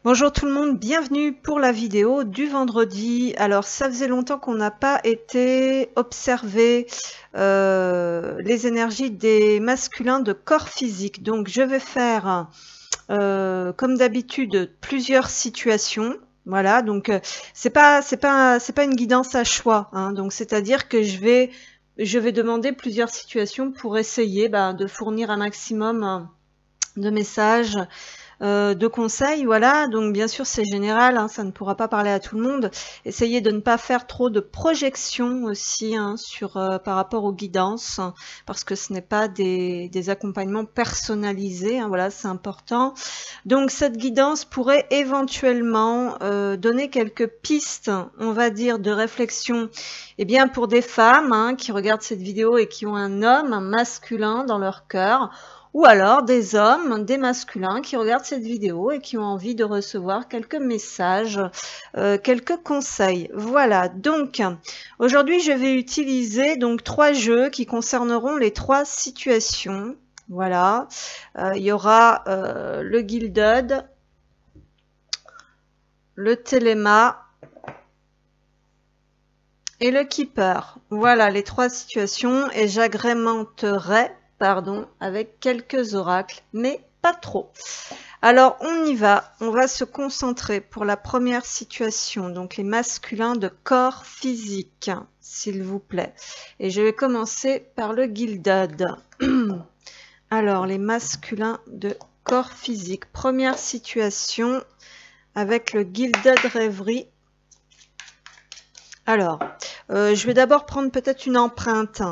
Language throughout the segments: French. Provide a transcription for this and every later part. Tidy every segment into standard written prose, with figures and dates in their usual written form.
Bonjour tout le monde, bienvenue pour la vidéo du vendredi. Alors ça faisait longtemps qu'on n'a pas été observer les énergies des masculins de corps physique. Donc je vais faire comme d'habitude plusieurs situations. Voilà, donc c'est pas une guidance à choix, hein. Donc c'est-à-dire que je vais demander plusieurs situations pour essayer de fournir un maximum de messages, de conseils, voilà. Donc bien sûr c'est général, hein, ça ne pourra pas parler à tout le monde. Essayez de ne pas faire trop de projections aussi, hein, par rapport aux guidances, hein, parce que ce n'est pas des accompagnements personnalisés, hein, voilà, c'est important. Donc cette guidance pourrait éventuellement donner quelques pistes, on va dire, de réflexion, et bien pour des femmes, hein, qui regardent cette vidéo et qui ont un homme, un masculin dans leur cœur, ou alors des hommes, des masculins qui regardent cette vidéo et qui ont envie de recevoir quelques messages, quelques conseils. Voilà, donc aujourd'hui je vais utiliser donc 3 jeux qui concerneront les 3 situations. Voilà, il y aura le Gilded, le Téléma et le Keeper. Voilà les 3 situations et j'agrémenterai avec quelques oracles, mais pas trop. Alors, on y va. On va se concentrer pour la première situation, donc les masculins de corps physique, s'il vous plaît. Et je vais commencer par le Gilded. Alors, les masculins de corps physique. Première situation avec le Gilded Rêverie. Alors, je vais d'abord prendre peut-être une empreinte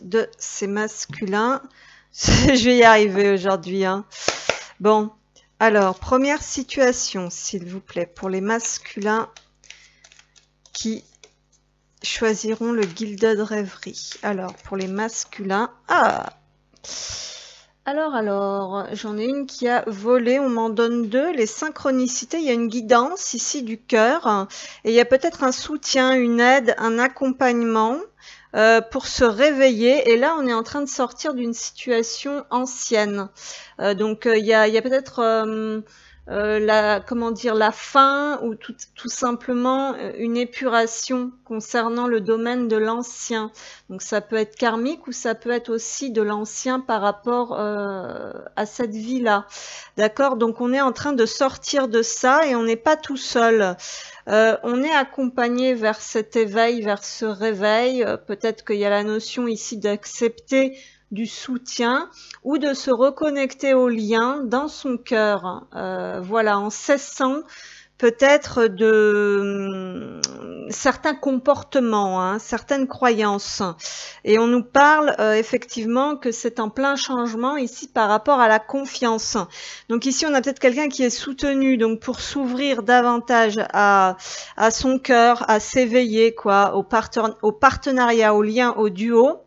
de ces masculins. Je vais y arriver aujourd'hui, hein. Bon, alors, première situation, s'il vous plaît, pour les masculins qui choisiront le Gilded Rêverie. Alors, pour les masculins... Alors, j'en ai une qui a volé, on m'en donne 2, les synchronicités, il y a une guidance ici du cœur, et il y a peut-être un soutien, une aide, un accompagnement pour se réveiller, et là on est en train de sortir d'une situation ancienne. Donc il y a peut-être la fin ou tout simplement une épuration concernant le domaine de l'ancien. Donc ça peut être karmique ou ça peut être aussi de l'ancien par rapport à cette vie-là. D'accord? Donc on est en train de sortir de ça et on n'est pas tout seul. On est accompagné vers cet éveil, vers ce réveil. Peut-être qu'il y a la notion ici d'accepter du soutien ou de se reconnecter au lien dans son cœur, voilà, en cessant peut-être de certains comportements, hein, certaines croyances. Et on nous parle effectivement que c'est en plein changement ici par rapport à la confiance. Donc ici on a peut-être quelqu'un qui est soutenu donc pour s'ouvrir davantage à son cœur, à s'éveiller quoi, au partenariat, au lien, au duo,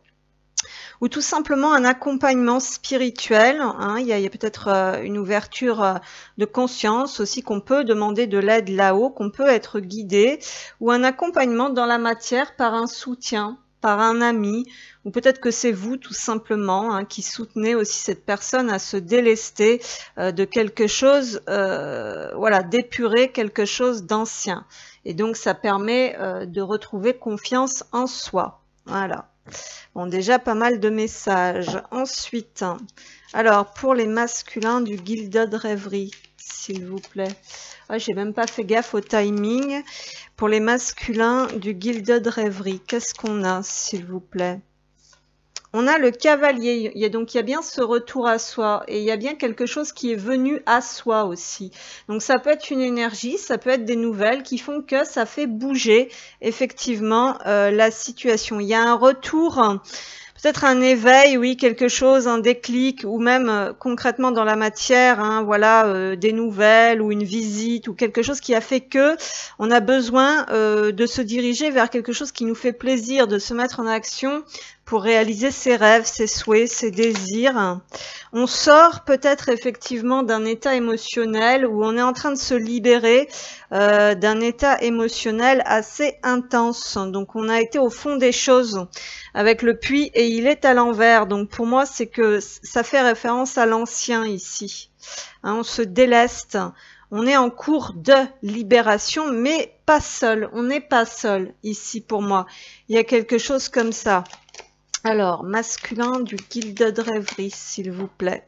ou tout simplement un accompagnement spirituel, hein. Il y a peut-être une ouverture de conscience aussi, qu'on peut demander de l'aide là-haut, qu'on peut être guidé, ou un accompagnement dans la matière par un soutien, par un ami, ou peut-être que c'est vous tout simplement, hein, qui soutenez aussi cette personne à se délester de quelque chose, voilà, d'épurer quelque chose d'ancien. Et donc ça permet de retrouver confiance en soi. Voilà. Bon, déjà pas mal de messages. Ensuite, alors pour les masculins du Gilded Rêverie, s'il vous plaît. Ah, j'ai même pas fait gaffe au timing. Pour les masculins du Gilded Rêverie, qu'est-ce qu'on a, s'il vous plaît? On a le cavalier, il y a bien ce retour à soi et il y a bien quelque chose qui est venu à soi aussi. Donc ça peut être une énergie, ça peut être des nouvelles qui font que ça fait bouger effectivement la situation. Il y a un retour, peut-être un éveil, oui, quelque chose, un déclic, ou même concrètement dans la matière, hein, voilà, des nouvelles ou une visite ou quelque chose qui a fait que on a besoin de se diriger vers quelque chose qui nous fait plaisir, de se mettre en action pour réaliser ses rêves, ses souhaits, ses désirs. On sort peut-être effectivement d'un état émotionnel où on est en train de se libérer d'un état émotionnel assez intense. Donc on a été au fond des choses avec le puits et il est à l'envers. Donc pour moi c'est que ça fait référence à l'ancien ici. Hein, on se déleste, On est en cours de libération, mais pas seul. On n'est pas seul ici pour moi. Il y a quelque chose comme ça. Alors, masculin du Gilded Rêverie, s'il vous plaît.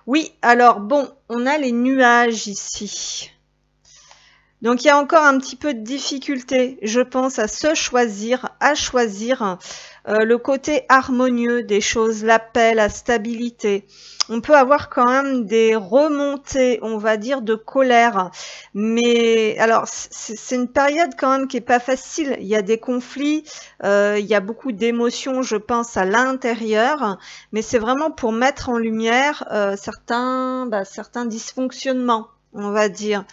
Oui, alors bon, on a les nuages ici. Donc, il y a encore un petit peu de difficulté, je pense, à choisir le côté harmonieux des choses, la paix, la stabilité. On peut avoir quand même des remontées, on va dire, de colère. Mais alors, c'est une période quand même qui est pas facile. Il y a des conflits, il y a beaucoup d'émotions, je pense, à l'intérieur. Mais c'est vraiment pour mettre en lumière certains dysfonctionnements, on va dire.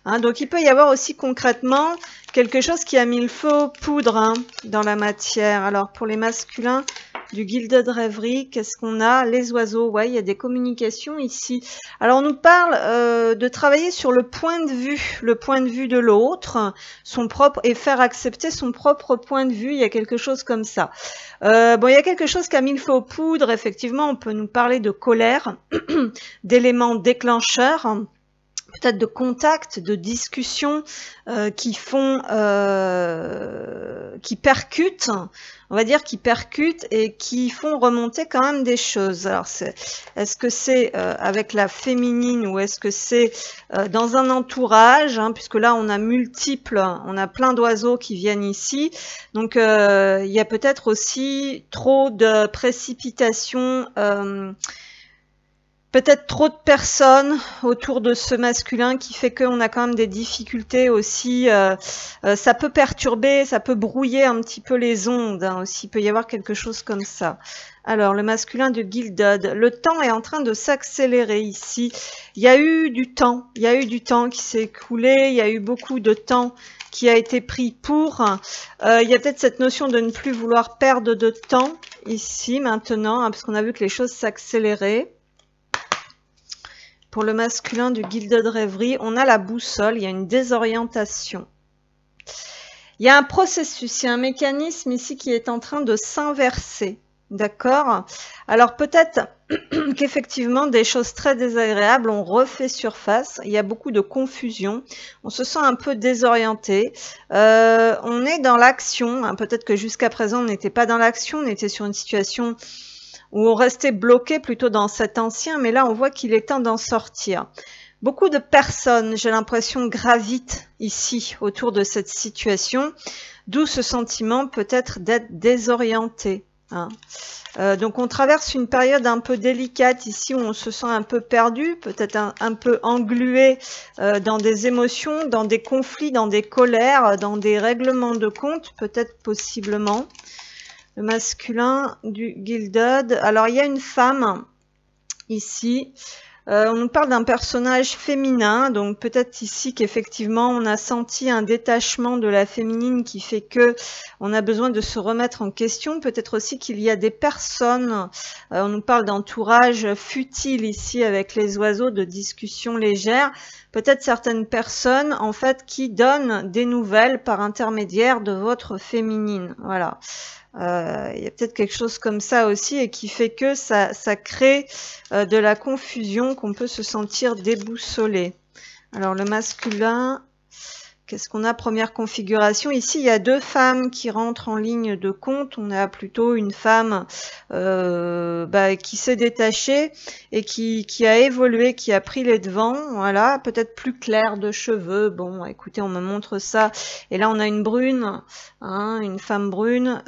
Hein, donc, il peut y avoir aussi concrètement quelque chose qui a mis le feu aux poudres dans la matière. Alors, pour les masculins du Gilded Rêverie, qu'est-ce qu'on a? Les oiseaux, ouais, il y a des communications ici. Alors, on nous parle de travailler sur le point de vue de l'autre, son propre, et faire accepter son propre point de vue. Il y a quelque chose comme ça. Bon, il y a quelque chose qui a mis le feu aux poudres. Effectivement, on peut nous parler de colère, d'éléments déclencheurs, peut-être de contacts, de discussions qui percutent, on va dire qui percutent et qui font remonter quand même des choses. Alors, est-ce que c'est avec la féminine ou est-ce que c'est dans un entourage, hein, puisque là on a plein d'oiseaux qui viennent ici. Donc, il y a peut-être aussi trop de précipitations. Peut-être trop de personnes autour de ce masculin qui fait qu'on a quand même des difficultés aussi. Ça peut perturber, ça peut brouiller un petit peu les ondes hein, aussi. Il peut y avoir quelque chose comme ça. Alors, le masculin de Gilded. Le temps est en train de s'accélérer ici. Il y a eu du temps. Il y a eu du temps qui s'est écoulé. Il y a eu beaucoup de temps qui a été pris pour. Il y a peut-être cette notion de ne plus vouloir perdre de temps ici, maintenant, hein, parce qu'on a vu que les choses s'accéléraient. Pour le masculin du Gilded Rêverie, on a la boussole, il y a une désorientation. Il y a un processus, il y a un mécanisme ici qui est en train de s'inverser. D'accord? Alors peut-être qu'effectivement des choses très désagréables ont refait surface. Il y a beaucoup de confusion. On se sent un peu désorienté. On est dans l'action. Hein. Peut-être que jusqu'à présent on n'était pas dans l'action, on était sur une situation où on restait bloqué plutôt dans cet ancien, mais là on voit qu'il est temps d'en sortir. Beaucoup de personnes, j'ai l'impression, gravitent ici autour de cette situation, d'où ce sentiment peut-être d'être désorienté. Hein. Donc on traverse une période un peu délicate ici où on se sent un peu perdu, peut-être un peu englué dans des émotions, dans des conflits, dans des colères, dans des règlements de compte, peut-être possiblement. Le masculin du Gilded. Alors, il y a une femme ici. On nous parle d'un personnage féminin. Donc, peut-être ici qu'effectivement, on a senti un détachement de la féminine qui fait que on a besoin de se remettre en question. Peut-être aussi qu'il y a des personnes. On nous parle d'entourage futile ici avec les oiseaux, de discussions légères. Peut-être certaines personnes, en fait, qui donnent des nouvelles par intermédiaire de votre féminine. Voilà. Il y a peut-être quelque chose comme ça aussi et qui fait que ça crée de la confusion, qu'on peut se sentir déboussolé. Alors le masculin, qu'est-ce qu'on a? Première configuration. Ici, il y a deux femmes qui rentrent en ligne de compte. On a plutôt une femme qui s'est détachée et qui a évolué, qui a pris les devants. Voilà, peut-être plus claire de cheveux. Bon, écoutez, on me montre ça. Et là, on a une brune, hein, une femme brune.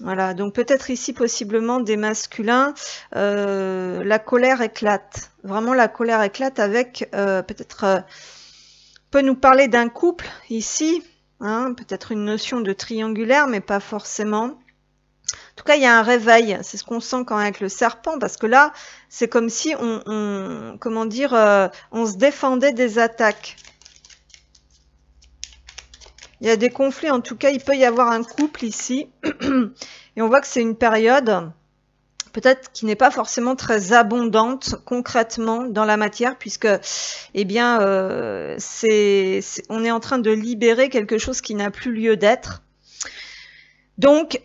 Voilà, donc peut-être ici possiblement des masculins, la colère éclate. Vraiment la colère éclate avec peut-être peut nous parler d'un couple ici, hein, peut-être une notion de triangulaire, mais pas forcément. En tout cas, il y a un réveil, c'est ce qu'on sent quand même avec le serpent, parce que là, c'est comme si on se défendait des attaques. Il y a des conflits, en tout cas, il peut y avoir un couple ici. Et on voit que c'est une période peut-être qui n'est pas forcément très abondante concrètement dans la matière, puisque eh bien, on est en train de libérer quelque chose qui n'a plus lieu d'être. Donc,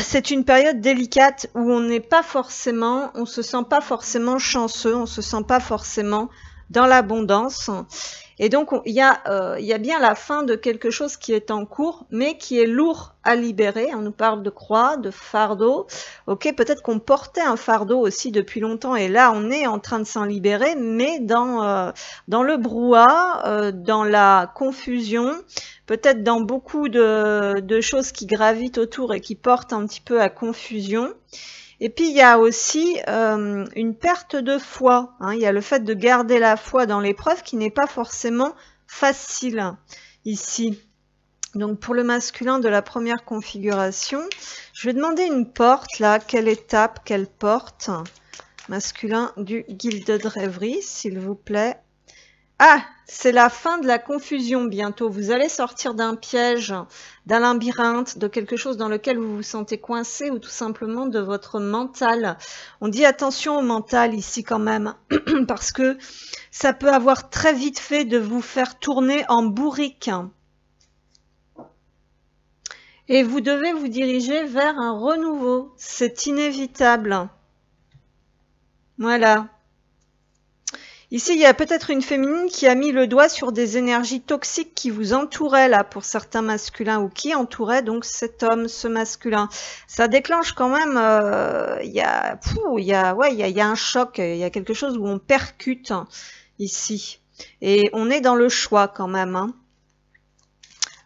c'est une période délicate où on n'est pas forcément, on se sent pas forcément chanceux, on se sent pas forcément dans l'abondance. Et donc, il y a bien la fin de quelque chose qui est en cours, mais qui est lourd à libérer. On nous parle de croix, de fardeau. Ok, peut-être qu'on portait un fardeau aussi depuis longtemps, et là, on est en train de s'en libérer, mais dans le brouhaha, dans la confusion, peut-être dans beaucoup de choses qui gravitent autour et qui portent un petit peu à confusion. Et puis, il y a aussi une perte de foi. Il y a le fait de garder la foi dans l'épreuve qui n'est pas forcément facile ici. Donc, pour le masculin de la première configuration, je vais demander une porte, là. Quelle étape, quelle porte? Masculin du Gilded Rêverie, s'il vous plaît. Ah, c'est la fin de la confusion bientôt. Vous allez sortir d'un piège, d'un labyrinthe, de quelque chose dans lequel vous vous sentez coincé ou tout simplement de votre mental. On dit attention au mental ici quand même, parce que ça peut avoir très vite fait de vous faire tourner en bourrique. Et vous devez vous diriger vers un renouveau. C'est inévitable. Voilà. Ici, il y a peut-être une féminine qui a mis le doigt sur des énergies toxiques qui vous entouraient là pour certains masculins ou qui entouraient donc cet homme, ce masculin. Ça déclenche quand même, il y a un choc, il y a quelque chose où on percute ici. Et on est dans le choix quand même.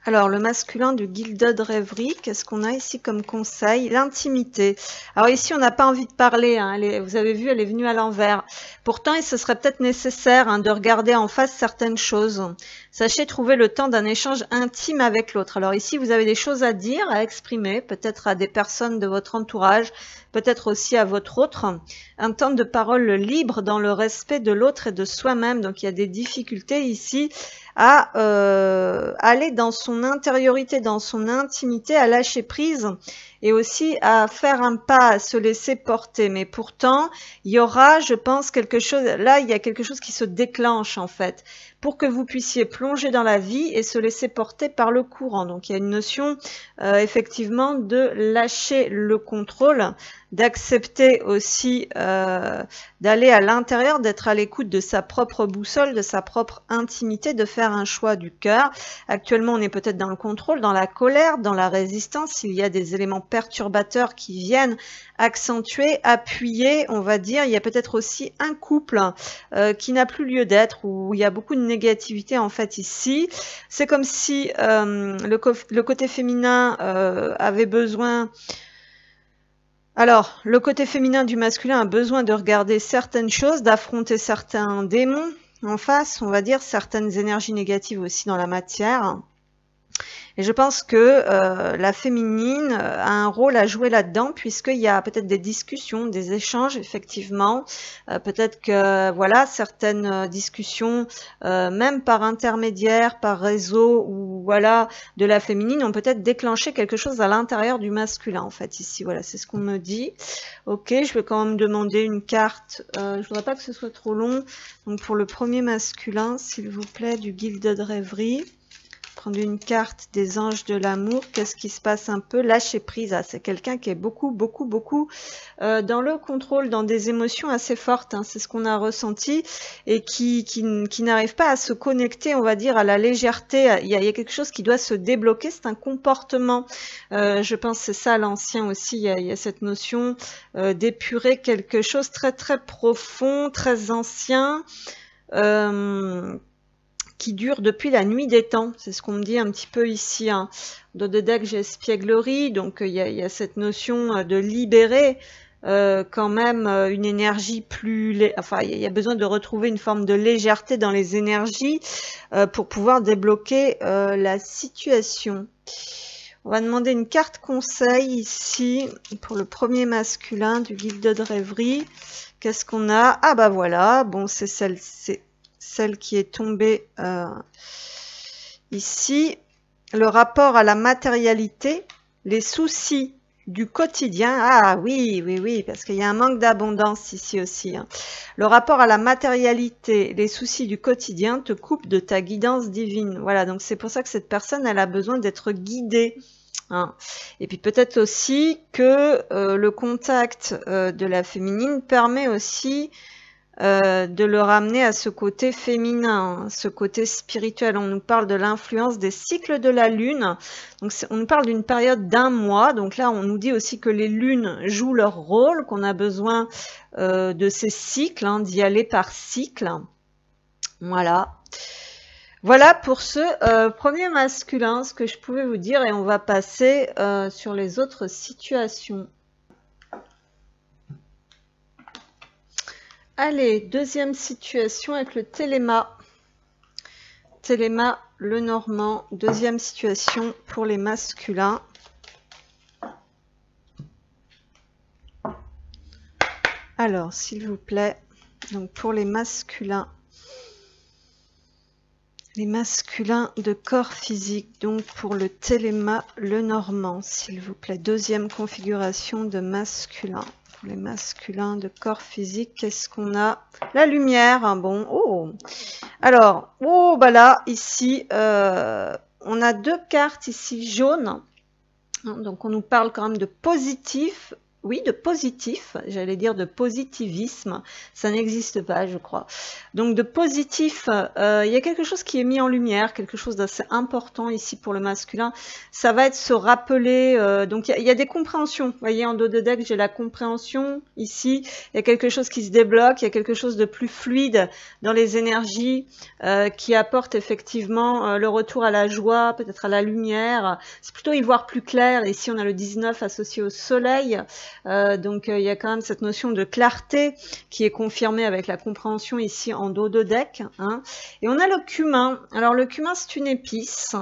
Alors, le masculin du Gilded Rêverie, qu'est-ce qu'on a ici comme conseil? L'intimité. Alors ici, on n'a pas envie de parler, vous avez vu, elle est venue à l'envers. Pourtant, il se serait peut-être nécessaire de regarder en face certaines choses. Sachez trouver le temps d'un échange intime avec l'autre. Alors ici, vous avez des choses à dire, à exprimer, peut-être à des personnes de votre entourage, peut-être aussi à votre autre. Un temps de parole libre dans le respect de l'autre et de soi-même. Donc, il y a des difficultés ici à aller dans son intériorité, dans son intimité, à lâcher prise et aussi à faire un pas, à se laisser porter. Mais pourtant, il y aura, je pense, quelque chose, là, il y a quelque chose qui se déclenche en fait, pour que vous puissiez plonger dans la vie et se laisser porter par le courant. Donc, il y a une notion effectivement de lâcher le contrôle, d'accepter aussi d'aller à l'intérieur, d'être à l'écoute de sa propre boussole, de sa propre intimité, de faire un choix du cœur. Actuellement, on est peut-être dans le contrôle, dans la colère, dans la résistance. Il y a des éléments perturbateurs qui viennent accentuer, appuyer, on va dire. Il y a peut-être aussi un couple qui n'a plus lieu d'être, où il y a beaucoup de négativité en fait ici. C'est comme si le côté féminin avait besoin... Alors, le côté féminin du masculin a besoin de regarder certaines choses, d'affronter certains démons en face, on va dire, certaines énergies négatives aussi dans la matière. Et je pense que la féminine a un rôle à jouer là-dedans, puisqu'il y a peut-être des discussions, des échanges, effectivement. Peut-être que, voilà, certaines discussions, même par intermédiaire, par réseau, ou voilà, de la féminine, ont peut-être déclenché quelque chose à l'intérieur du masculin, en fait, ici. Voilà, c'est ce qu'on me dit. Ok, je vais quand même demander une carte. Je voudrais pas que ce soit trop long. Donc, pour le premier masculin, s'il vous plaît, du Gilded Rêverie. Prendre une carte des anges de l'amour. Qu'est-ce qui se passe un peu? Lâcher prise. Ah, c'est quelqu'un qui est beaucoup dans le contrôle, dans des émotions assez fortes. C'est ce qu'on a ressenti et qui n'arrive pas à se connecter, on va dire, à la légèreté. Il y a quelque chose qui doit se débloquer. C'est un comportement. Je pense que c'est ça l'ancien aussi. Il y a cette notion d'épurer quelque chose très profond, très ancien. Qui dure depuis la nuit des temps. C'est ce qu'on me dit un petit peu ici. Dans le deck, j'ai espièglerie, donc il y a cette notion de libérer quand même une énergie plus... Enfin, il y a besoin de retrouver une forme de légèreté dans les énergies pour pouvoir débloquer la situation. On va demander une carte conseil ici pour le premier masculin du Gilded Rêverie. Qu'est-ce qu'on a? Ah bah voilà, bon, c'est celle qui est tombée ici. Le rapport à la matérialité, les soucis du quotidien. Ah oui, parce qu'il y a un manque d'abondance ici aussi. Le rapport à la matérialité, les soucis du quotidien te coupent de ta guidance divine. Voilà, donc c'est pour ça que cette personne, elle a besoin d'être guidée. Et puis peut-être aussi que le contact de la féminine permet aussi de le ramener à ce côté féminin, ce côté spirituel. On nous parle de l'influence des cycles de la lune. Donc on nous parle d'une période d'1 mois. Donc là, on nous dit aussi que les lunes jouent leur rôle, qu'on a besoin de ces cycles, hein, d'y aller par cycle. Voilà. Voilà pour ce premier masculin, ce que je pouvais vous dire, et on va passer sur les autres situations. Allez, deuxième situation avec le Téléma. Téléma, le Normand, deuxième situation pour les masculins. Alors, s'il vous plaît, donc pour les masculins de corps physique, donc pour le Téléma, le Normand, s'il vous plaît, deuxième configuration de masculin. Pour les masculins de corps physique, qu'est-ce qu'on a? La lumière, hein, bon, oh. Alors, oh, bah là, ici, on a deux cartes ici jaunes, donc on nous parle quand même de positif. Oui, de positif, j'allais dire de positivisme, ça n'existe pas, je crois. Donc de positif, il y a quelque chose qui est mis en lumière, quelque chose d'assez important ici pour le masculin. Ça va être se rappeler, donc il y a des compréhensions. Vous voyez, en dos de deck, j'ai la compréhension ici. Il y a quelque chose qui se débloque, il y a quelque chose de plus fluide dans les énergies qui apporte effectivement le retour à la joie, peut-être à la lumière. C'est plutôt y voir plus clair. Ici, on a le 19 associé au soleil. Donc il y a quand même cette notion de clarté qui est confirmée avec la compréhension ici en dos de deck, hein. Et on a le cumin. Alors le cumin, c'est une épice.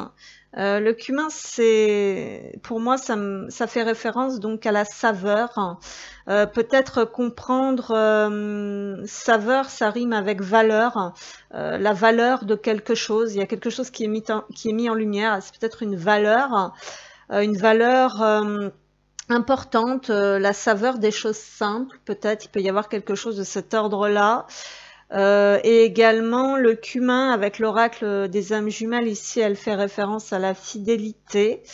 Le cumin, c'est, pour moi, ça fait référence donc à la saveur. Peut-être comprendre saveur, ça rime avec valeur. La valeur de quelque chose. Il y a quelque chose qui est mis en lumière. C'est peut-être une valeur importante, la saveur des choses simples, peut-être, il peut y avoir quelque chose de cet ordre-là. Et également le cumin avec l'oracle des âmes jumelles, ici elle fait référence à la fidélité.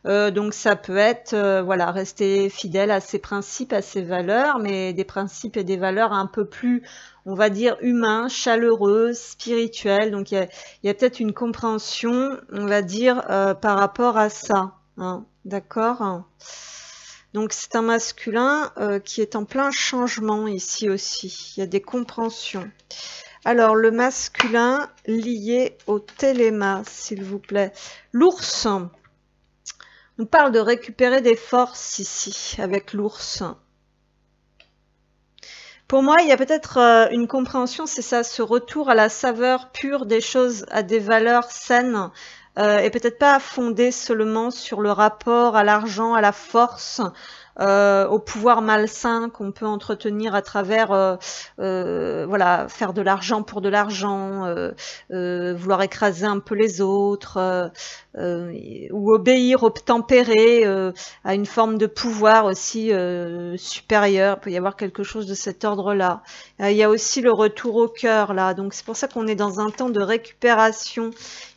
Donc ça peut être, voilà, rester fidèle à ses principes, à ses valeurs, mais des principes et des valeurs un peu plus, on va dire, humains, chaleureux, spirituels. Donc il y a peut-être une compréhension, on va dire, par rapport à ça, hein, d'accord ? Donc c'est un masculin qui est en plein changement ici aussi. Il y a des compréhensions. Alors le masculin lié au Téléma, s'il vous plaît. L'ours. On parle de récupérer des forces ici avec l'ours. Pour moi, il y a peut-être une compréhension, c'est ça, ce retour à la saveur pure des choses, à des valeurs saines. Et peut-être pas fondé seulement sur le rapport à l'argent, à la force, au pouvoir malsain qu'on peut entretenir à travers, voilà, faire de l'argent pour de l'argent, vouloir écraser un peu les autres, ou obéir, obtempérer à une forme de pouvoir aussi supérieur. Il peut y avoir quelque chose de cet ordre-là. Il y a aussi le retour au cœur là, donc c'est pour ça qu'on est dans un temps de récupération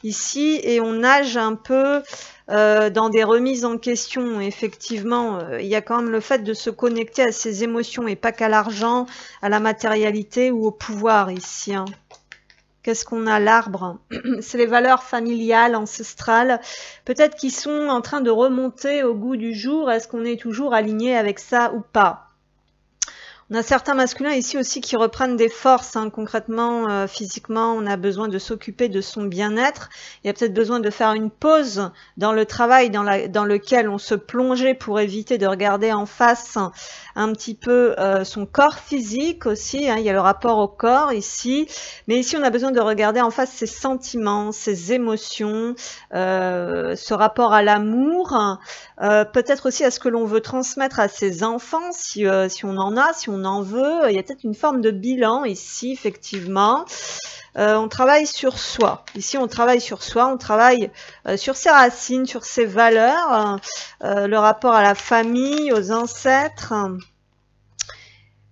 ici et on nage un peu dans des remises en question. Effectivement, il y a quand même le fait de se connecter à ses émotions et pas qu'à l'argent, à la matérialité ou au pouvoir ici, hein. Qu'est-ce qu'on a? L'arbre, c'est les valeurs familiales, ancestrales, peut-être qui sont en train de remonter au goût du jour. Est-ce qu'on est toujours aligné avec ça ou pas? On a certains masculins ici aussi qui reprennent des forces, hein. Concrètement, physiquement, on a besoin de s'occuper de son bien-être. Il y a peut-être besoin de faire une pause dans le travail dans lequel on se plongeait pour éviter de regarder en face un petit peu son corps physique aussi, hein. Il y a le rapport au corps ici. Mais ici, on a besoin de regarder en face ses sentiments, ses émotions, ce rapport à l'amour, peut-être aussi à ce que l'on veut transmettre à ses enfants, si on en a, si on en veut. Il y a peut-être une forme de bilan ici, effectivement. On travaille sur soi. Ici, on travaille sur soi, on travaille sur ses racines, sur ses valeurs, le rapport à la famille, aux ancêtres.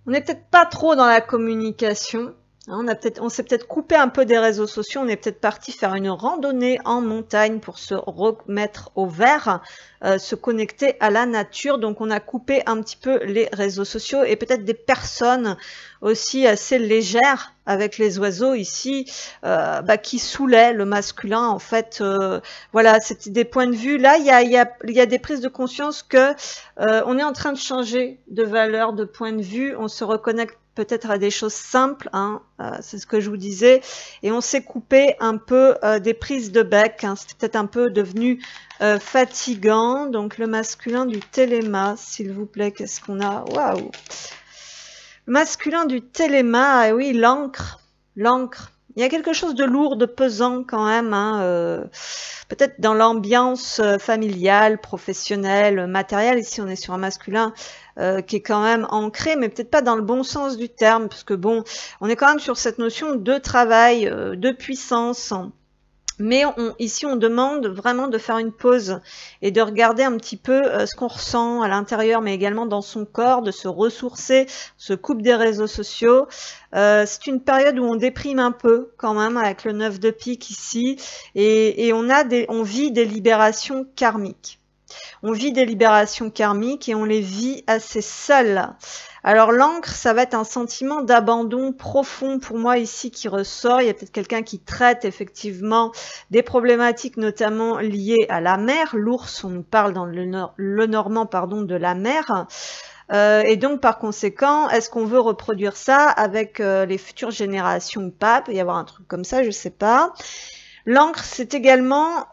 On n'est peut-être pas trop dans la communication. On s'est peut-être coupé un peu des réseaux sociaux, on est peut-être parti faire une randonnée en montagne pour se remettre au vert, se connecter à la nature. Donc on a coupé un petit peu les réseaux sociaux et peut-être des personnes aussi assez légères avec les oiseaux ici, qui saoulaient le masculin en fait. Voilà, c'était des points de vue. Là, il y a des prises de conscience que on est en train de changer de valeur, de point de vue. On se reconnecte peut-être à des choses simples, hein, c'est ce que je vous disais, et on s'est coupé un peu des prises de bec, hein, c'était peut-être un peu devenu fatigant. Donc le masculin du téléma, s'il vous plaît, qu'est-ce qu'on a? Waouh! Le masculin du téléma, ah oui, l'encre, l'encre. Il y a quelque chose de lourd, de pesant quand même, hein, peut-être dans l'ambiance familiale, professionnelle, matérielle. Ici, on est sur un masculin qui est quand même ancré, mais peut-être pas dans le bon sens du terme, parce que bon, on est quand même sur cette notion de travail, de puissance. Mais ici, on demande vraiment de faire une pause et de regarder un petit peu ce qu'on ressent à l'intérieur, mais également dans son corps, de se ressourcer, se coupe des réseaux sociaux. C'est une période où on déprime un peu quand même avec le 9 de pique ici, et on vit des libérations karmiques. On vit des libérations karmiques et on les vit assez seuls. Alors l'encre, ça va être un sentiment d'abandon profond pour moi ici qui ressort. Il y a peut-être quelqu'un qui traite effectivement des problématiques notamment liées à la mer. L'ours, on nous parle dans le normand, pardon, de la mer. Et donc par conséquent, est-ce qu'on veut reproduire ça avec les futures générations ou pas? Il peut y avoir un truc comme ça, je sais pas. L'encre, c'est également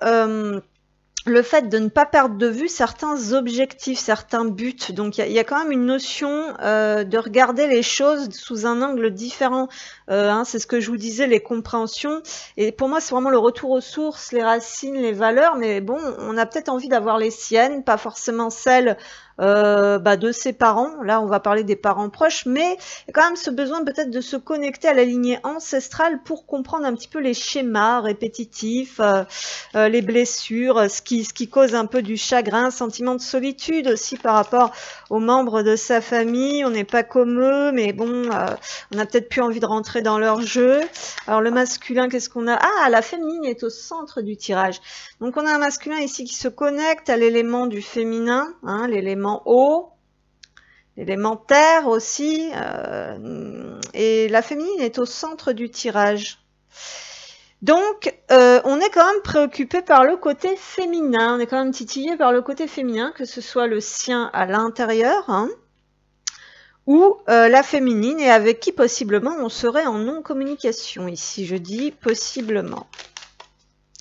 le fait de ne pas perdre de vue certains objectifs, certains buts. Donc il y a quand même une notion de regarder les choses sous un angle différent. C'est ce que je vous disais, les compréhensions. Et pour moi, c'est vraiment le retour aux sources, les racines, les valeurs. Mais bon, on a peut-être envie d'avoir les siennes, pas forcément celles de ses parents. Là, on va parler des parents proches, mais il y a quand même ce besoin peut-être de se connecter à la lignée ancestrale pour comprendre un petit peu les schémas répétitifs, les blessures, ce qui cause un peu du chagrin, sentiment de solitude aussi par rapport aux membres de sa famille. On n'est pas comme eux, mais bon, on a peut-être plus envie de rentrer dans leur jeu. Alors le masculin, qu'est-ce qu'on a? Ah, la féminine est au centre du tirage. Donc on a un masculin ici qui se connecte à l'élément du féminin, hein, l'élément eau, l'élément terre aussi, et la féminine est au centre du tirage. Donc, on est quand même préoccupé par le côté féminin, on est quand même titillé par le côté féminin, que ce soit le sien à l'intérieur, hein, ou la féminine, et avec qui possiblement on serait en non-communication. Ici, je dis possiblement.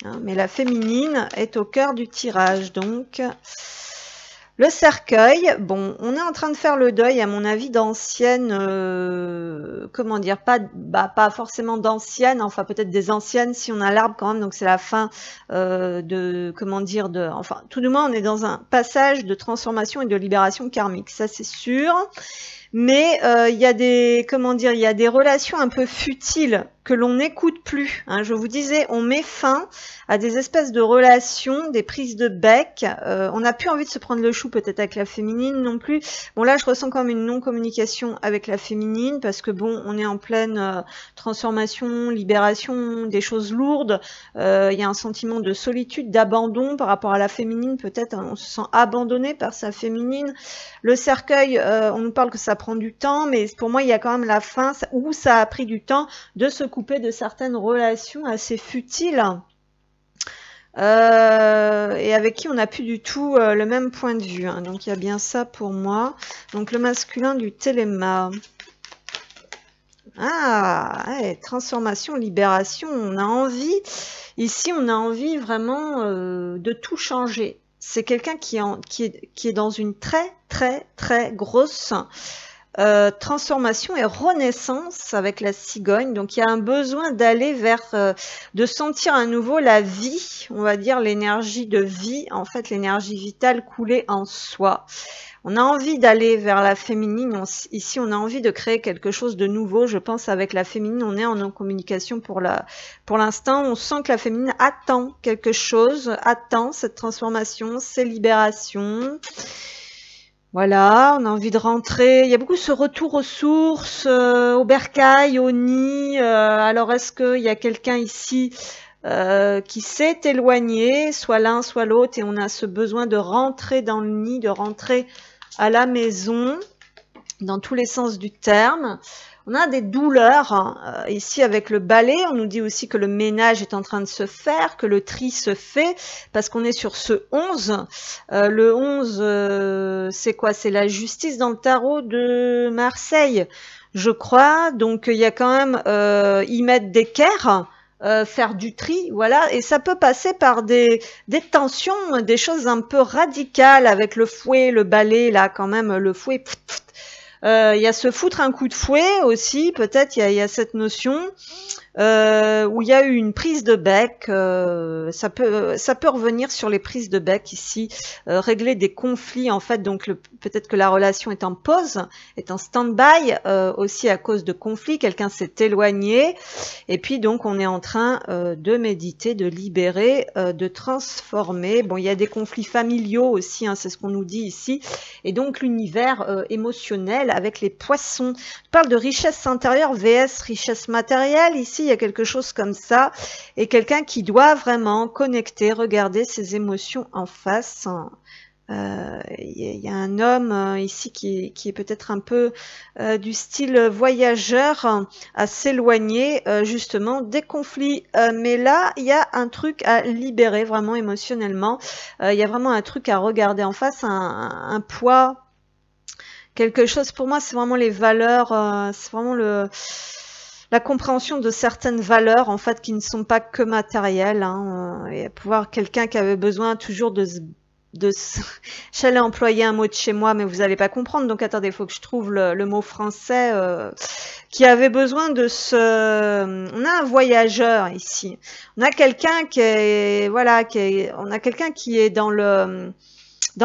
Hein, mais la féminine est au cœur du tirage, donc... Le cercueil, bon, on est en train de faire le deuil, à mon avis, d'anciennes, comment dire, pas forcément d'anciennes, enfin peut-être des anciennes si on a l'arbre quand même, donc c'est la fin enfin, tout du moins on est dans un passage de transformation et de libération karmique, ça c'est sûr. Mais il y a des, il y a des relations un peu futiles que l'on n'écoute plus. Hein. Je vous disais, on met fin à des espèces de relations, des prises de bec. On n'a plus envie de se prendre le chou peut-être avec la féminine non plus. Bon là, je ressens quand même une non-communication avec la féminine parce que bon, on est en pleine transformation, libération, des choses lourdes. Il y a un sentiment de solitude, d'abandon par rapport à la féminine. Peut-être on se sent abandonné par sa féminine. Le cercueil, on nous parle que ça prend du temps, mais pour moi, il y a quand même la fin où ça a pris du temps de se couper de certaines relations assez futiles et avec qui on n'a plus du tout le même point de vue. Hein. Donc, il y a bien ça pour moi. Donc, le masculin du téléma. Ah, ouais, transformation, libération, on a envie, ici on a envie vraiment de tout changer. C'est quelqu'un qui est dans une très grosse transformation et renaissance avec la cigogne. Donc il y a un besoin d'aller vers, de sentir à nouveau la vie, on va dire l'énergie de vie, en fait l'énergie vitale couler en soi. On a envie d'aller vers la féminine, ici on a envie de créer quelque chose de nouveau, je pense avec la féminine, on est en communication pour l'instant, on sent que la féminine attend quelque chose, attend cette transformation, ces libérations. Voilà, on a envie de rentrer. Il y a beaucoup ce retour aux sources, au bercail, au nid. Alors, est-ce qu'il y a quelqu'un ici qui s'est éloigné, soit l'un, soit l'autre, et on a ce besoin de rentrer dans le nid, de rentrer à la maison, dans tous les sens du terme. On a des douleurs. Ici, avec le balai, on nous dit aussi que le ménage est en train de se faire, que le tri se fait, parce qu'on est sur ce 11. Le 11, c'est quoi? C'est la justice dans le tarot de Marseille, je crois. Donc, il y a quand même y mettre d'équerre. Faire du tri, voilà, et ça peut passer par des tensions, des choses un peu radicales avec le fouet, le balai, là, quand même, le fouet. Il y a se foutre un coup de fouet aussi, peut-être il y a cette notion où il y a eu une prise de bec. Ça peut revenir sur les prises de bec ici, régler des conflits en fait. Donc peut-être que la relation est en pause, est en stand-by aussi à cause de conflits. Quelqu'un s'est éloigné et puis donc on est en train de méditer, de libérer, de transformer. Bon, il y a des conflits familiaux aussi, hein, c'est ce qu'on nous dit ici. Et donc l'univers émotionnel avec les poissons. Je parle de richesse intérieure vs richesse matérielle. Ici, il y a quelque chose comme ça. Et quelqu'un qui doit vraiment connecter, regarder ses émotions en face. Il y a un homme ici qui est peut-être un peu du style voyageur à s'éloigner justement des conflits. Mais là, il y a un truc à libérer vraiment émotionnellement. Il y a vraiment un truc à regarder en face, un poids. Quelque chose, pour moi, c'est vraiment les valeurs, c'est vraiment la compréhension de certaines valeurs, en fait, qui ne sont pas que matérielles. Hein, et pouvoir quelqu'un qui avait besoin toujours j'allais employer un mot de chez moi, mais vous n'allez pas comprendre. Donc, attendez, il faut que je trouve le mot français qui avait besoin de on a un voyageur ici. On a quelqu'un qui est, voilà, on a quelqu'un qui est dans le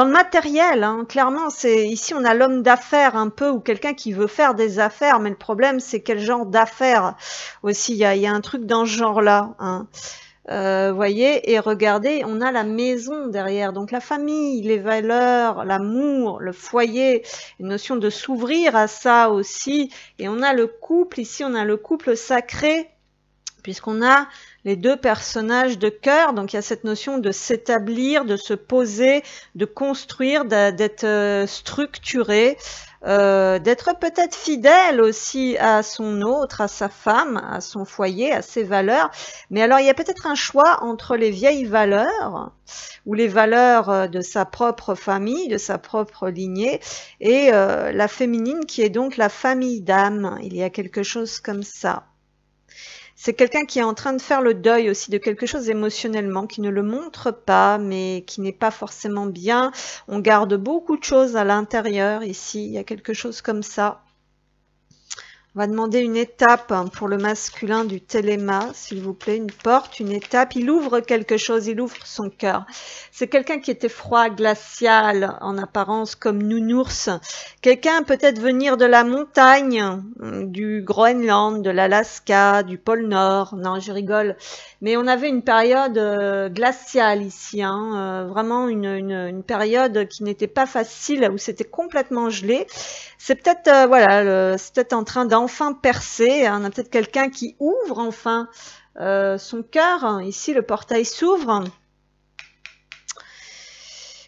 matériel, hein, clairement, ici on a l'homme d'affaires un peu ou quelqu'un qui veut faire des affaires, mais le problème c'est quel genre d'affaires aussi. Il y a un truc dans ce genre-là. Hein. Voyez, et regardez, on a la maison derrière, donc la famille, les valeurs, l'amour, le foyer, une notion de s'ouvrir à ça aussi. Et on a le couple ici, on a le couple sacré, puisqu'on a les deux personnages de cœur, donc il y a cette notion de s'établir, de se poser, de construire, d'être structuré, d'être peut-être fidèle aussi à son autre, à sa femme, à son foyer, à ses valeurs. Mais alors il y a peut-être un choix entre les vieilles valeurs ou les valeurs de sa propre famille, de sa propre lignée, et la féminine qui est donc la famille d'âme. Il y a quelque chose comme ça. C'est quelqu'un qui est en train de faire le deuil aussi de quelque chose émotionnellement, qui ne le montre pas, mais qui n'est pas forcément bien. On garde beaucoup de choses à l'intérieur ici. Il y a quelque chose comme ça. On va demander une étape pour le masculin du téléma, s'il vous plaît, une porte, une étape. Il ouvre quelque chose, il ouvre son cœur. C'est quelqu'un qui était froid, glacial, en apparence comme nounours. Quelqu'un peut-être venir de la montagne, du Groenland, de l'Alaska, du pôle Nord. Non, je rigole. Mais on avait une période glaciale ici, hein, vraiment une période qui n'était pas facile, où c'était complètement gelé. C'est peut-être voilà, c'est peut-être en train d'enfin percer. On a peut-être quelqu'un qui ouvre enfin son cœur. Ici, le portail s'ouvre.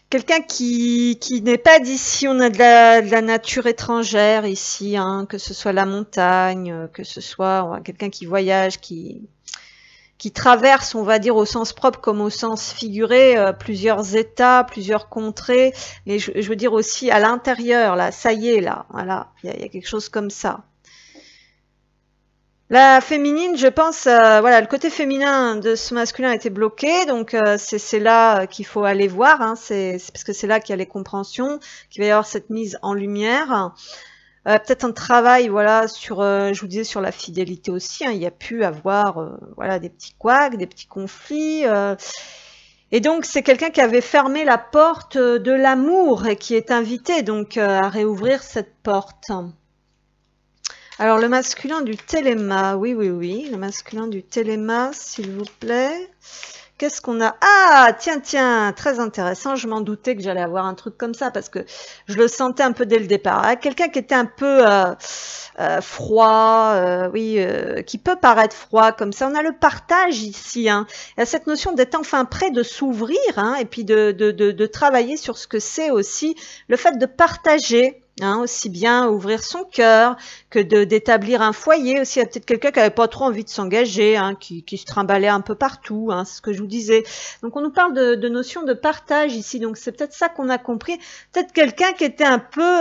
Quelqu'un qui n'est pas d'ici. On a de la nature étrangère ici, hein, que ce soit la montagne, que ce soit quelqu'un qui voyage, qui traverse, on va dire au sens propre comme au sens figuré, plusieurs états, plusieurs contrées, mais je veux dire aussi à l'intérieur, là, ça y est, là, voilà, il y a quelque chose comme ça. La féminine, je pense, voilà, le côté féminin de ce masculin a été bloqué, donc c'est là qu'il faut aller voir, hein, c'est parce que c'est là qu'il y a les compréhensions, qu'il va y avoir cette mise en lumière. Peut-être un travail, voilà, sur, je vous disais, sur la fidélité aussi. Hein, il y a pu avoir, voilà, des petits couacs, des petits conflits. Et donc, c'est quelqu'un qui avait fermé la porte de l'amour et qui est invité donc à réouvrir cette porte. Alors, le masculin du téléma, oui, le masculin du téléma, s'il vous plaît. Qu'est-ce qu'on a? Ah, tiens, tiens, très intéressant. Je m'en doutais que j'allais avoir un truc comme ça parce que je le sentais un peu dès le départ. Ah, quelqu'un qui était un peu froid, oui, qui peut paraître froid comme ça. On a le partage ici. Hein. Il y a cette notion d'être enfin prêt de s'ouvrir hein, et puis de travailler sur ce que c'est aussi le fait de partager. Hein, aussi bien ouvrir son cœur que d'établir un foyer. Aussi, il y a peut-être quelqu'un qui n'avait pas trop envie de s'engager, hein, qui se trimballait un peu partout, hein, c'est ce que je vous disais. Donc, on nous parle de notion de partage ici. Donc, c'est peut-être ça qu'on a compris. Peut-être quelqu'un qui était un peu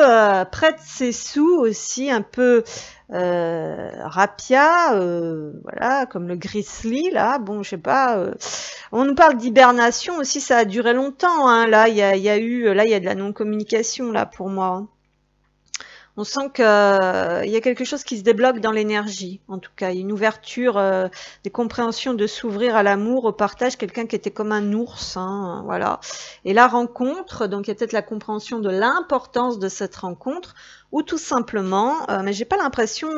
près de ses sous aussi, un peu rapia, voilà, comme le grizzly, là. Bon, je sais pas. On nous parle d'hibernation aussi, ça a duré longtemps. Hein. Là, il y a de la non-communication, là, pour moi. On sent qu'il y a quelque chose qui se débloque dans l'énergie, en tout cas. Il y a une ouverture, des compréhensions de s'ouvrir à l'amour, au partage, quelqu'un qui était comme un ours, hein, voilà. Et la rencontre, donc il y a peut-être la compréhension de l'importance de cette rencontre, ou tout simplement, mais j'ai pas l'impression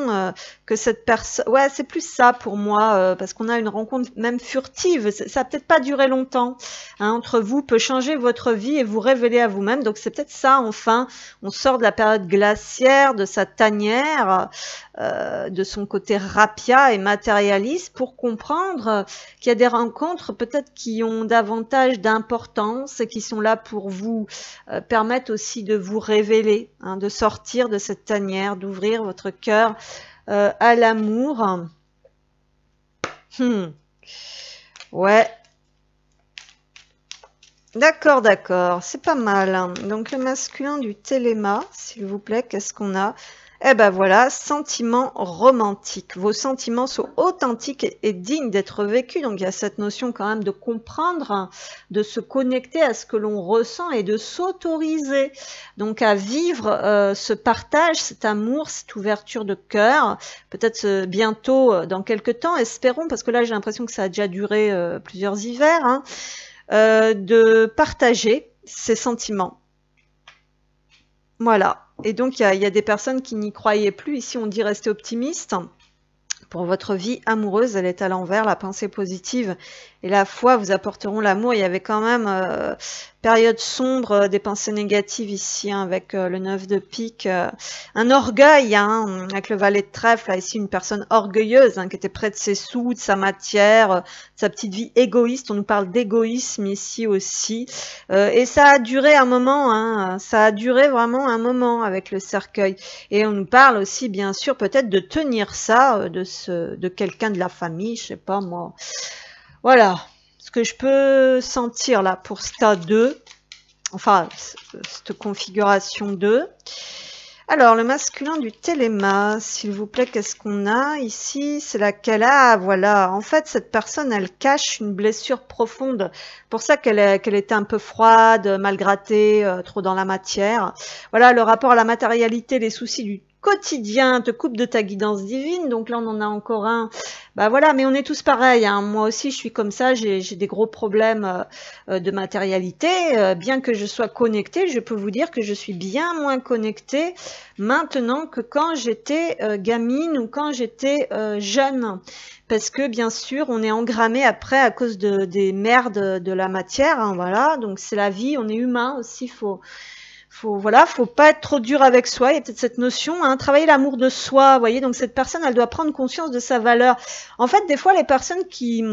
que cette personne... Ouais, c'est plus ça pour moi, parce qu'on a une rencontre même furtive, ça a peut-être pas duré longtemps. Hein, entre vous, peut changer votre vie et vous révéler à vous-même, donc c'est peut-être ça, enfin, on sort de la période glaciaire, de sa tanière, de son côté rapia et matérialiste, pour comprendre qu'il y a des rencontres peut-être qui ont davantage d'importance et qui sont là pour vous permettre aussi de vous révéler, hein, de sortir de cette tanière, d'ouvrir votre cœur à l'amour. Ouais. D'accord, d'accord, c'est pas mal. Hein. Donc le masculin du téléma, s'il vous plaît, qu'est-ce qu'on a? Eh ben voilà, sentiments romantiques. Vos sentiments sont authentiques et dignes d'être vécus. Donc il y a cette notion quand même de comprendre, hein, de se connecter à ce que l'on ressent et de s'autoriser donc à vivre ce partage, cet amour, cette ouverture de cœur. Peut-être bientôt, dans quelques temps, espérons, parce que là j'ai l'impression que ça a déjà duré plusieurs hivers, hein, de partager ses sentiments. Voilà. Et donc, il y a des personnes qui n'y croyaient plus. Ici, on dit rester optimiste. Pour votre vie amoureuse, elle est à l'envers. La pensée positive et la foi vous apporteront l'amour. Il y avait quand même période sombre, des pensées négatives ici, hein, avec le 9 de pique. Un orgueil, hein, avec le valet de trèfle. Là, ici, une personne orgueilleuse, hein, qui était près de ses sous, de sa matière, de sa petite vie égoïste. On nous parle d'égoïsme ici aussi. Et ça a duré un moment, hein, ça a duré vraiment un moment avec le cercueil. Et on nous parle aussi, bien sûr, peut-être de tenir ça, de quelqu'un de la famille, je sais pas moi. Voilà, ce que je peux sentir là pour stade 2, enfin, cette configuration 2. Alors, le masculin du téléma, s'il vous plaît, qu'est-ce qu'on a ici? C'est laquelle? Ah, voilà. En fait, cette personne, elle cache une blessure profonde. Pour ça qu'elle était un peu froide, mal grattée, trop dans la matière. Voilà, le rapport à la matérialité, les soucis du quotidien te coupe de ta guidance divine. Donc là, on en a encore un. Bah voilà, mais on est tous pareils. Hein. Moi aussi, je suis comme ça. J'ai des gros problèmes de matérialité. Bien que je sois connectée, je peux vous dire que je suis bien moins connectée maintenant que quand j'étais gamine ou quand j'étais jeune. Parce que bien sûr, on est engrammé après à cause des merdes de la matière. Hein, voilà, donc c'est la vie. On est humain aussi. Faut pas être trop dur avec soi. Il y a peut-être cette notion, hein, travailler l'amour de soi. Vous voyez, donc cette personne, elle doit prendre conscience de sa valeur. En fait, des fois, les personnes qui,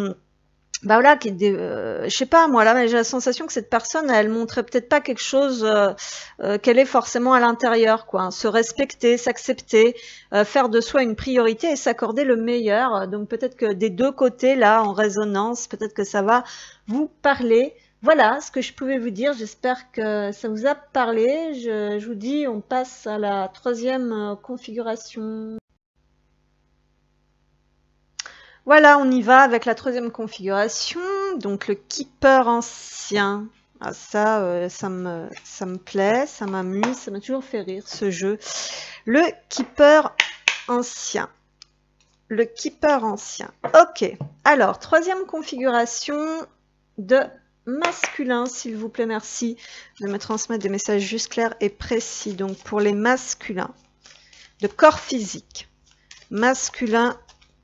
bah voilà, je sais pas moi là, mais j'ai la sensation que cette personne, elle montrait peut-être pas quelque chose qu'elle est forcément à l'intérieur, quoi. Hein. Se respecter, s'accepter, faire de soi une priorité et s'accorder le meilleur. Donc peut-être que des deux côtés là, en résonance, peut-être que ça va vous parler. Voilà ce que je pouvais vous dire. J'espère que ça vous a parlé. Je vous dis, on passe à la troisième configuration. Voilà, on y va avec la troisième configuration. Donc le keeper ancien. Ah, ça me plaît, ça m'amuse, ça m'a toujours fait rire ce jeu. Le keeper ancien. Le keeper ancien. Ok. Alors, troisième configuration de masculin, s'il vous plaît, merci de me transmettre des messages juste clairs et précis. Donc, pour les masculins, de corps physique, masculin,